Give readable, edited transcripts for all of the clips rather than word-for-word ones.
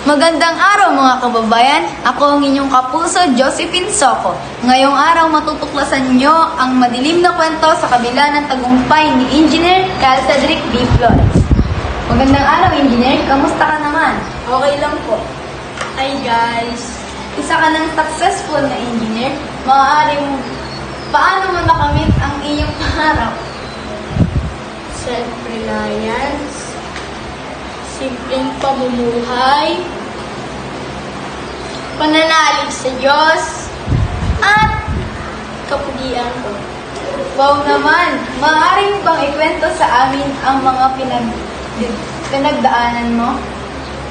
Magandang araw mga kababayan, ako ang inyong kapuso, Josephine Soco. Ngayong araw matutuklasan nyo ang madilim na kwento sa kabila ng tagumpay ni Engineer Carl Cedric B. Flores. Magandang araw, Engineer. Kamusta ka naman? Okay lang po. Hi guys! Isa ka ng successful na engineer. Paano mo nakamit ang iyong pangarap? Self-reliance, simpleng pamumuhay, pananalig sa Diyos, at kapugian ko. Wow naman! Maaari mo bang ikwento sa amin ang mga pinagdaanan mo?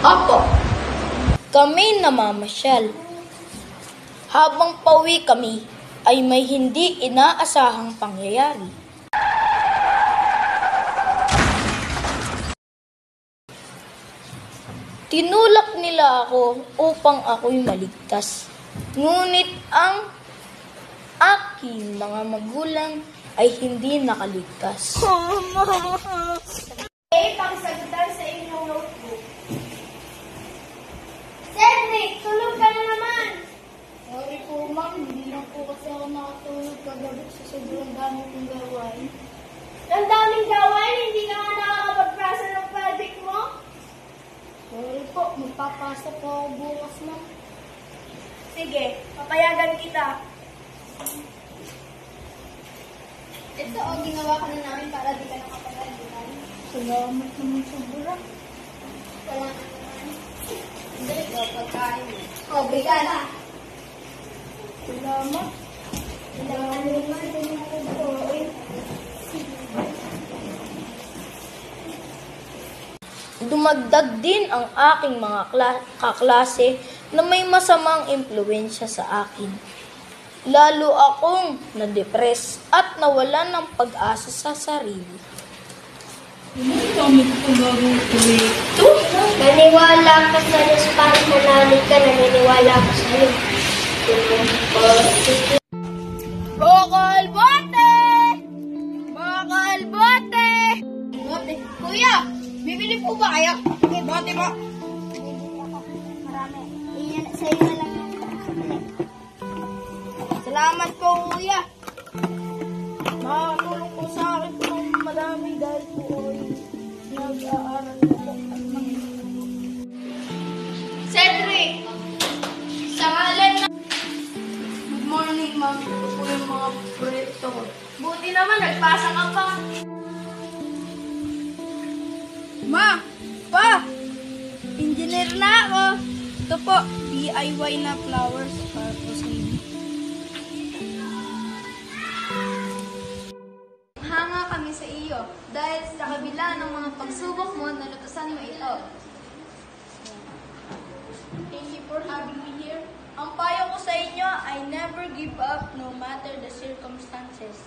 Opo, kami namamasyal. Habang pauwi kami, ay may hindi inaasahang pangyayari. Tinulak nila ako upang ako'y maligtas. Ngunit ang aking mga magulang ay hindi nakaligtas. Pakisagutan sa inyong notebook. Cedric, tulog ka na naman! Sorry po ma'am, hindi lang po kasi ako nakatulog kagabi sa sobrang dami kong gawain. Ang daming gawain, hindi ka nga nakakapag-process ng project mo? Sorry po, magpapasa po ako bukas ma'am. Sige, papayagan kita. Ito, ginawa ka na namin para di ka nakapag-alitan. Salamat naman sobra. Wala ka naman. Hindi, pagkain mo. O, brigada. Salamat. Kailangan mo naman ito yung pagkain. Dumagdag din ang aking mga kaklase na may masamang impluwensya sa akin. Lalo akong na-depress at nawalan ng pag-asa sa sarili. Naniwala ka sa Diyos para manalig ka, naniniwala ka sa iyo. Bakal bote! Bakal bote! Bote. Kuya, bibili po ba kayo? Okay, bote po. Marami. Iyan, sa iyo na lang. Salamat po, kuya. Makakatulong po sa akin po ng madami dahil po ay nag-aaral po at Cedric! Sa ngalan na... Good morning, ma'am. Ito po yung mga proyekto ko. Buti naman, nagpasa ka pa. Ma! Pa! Engineer na ako! Ito po, DIY na flowers para po sa inyo. Hanga kami sa iyo dahil sa kabila ng mga pagsubok mo, nalutasan mo ito. Thank you for having me here. Ang payo ko sa inyo ay never give up no matter the circumstances.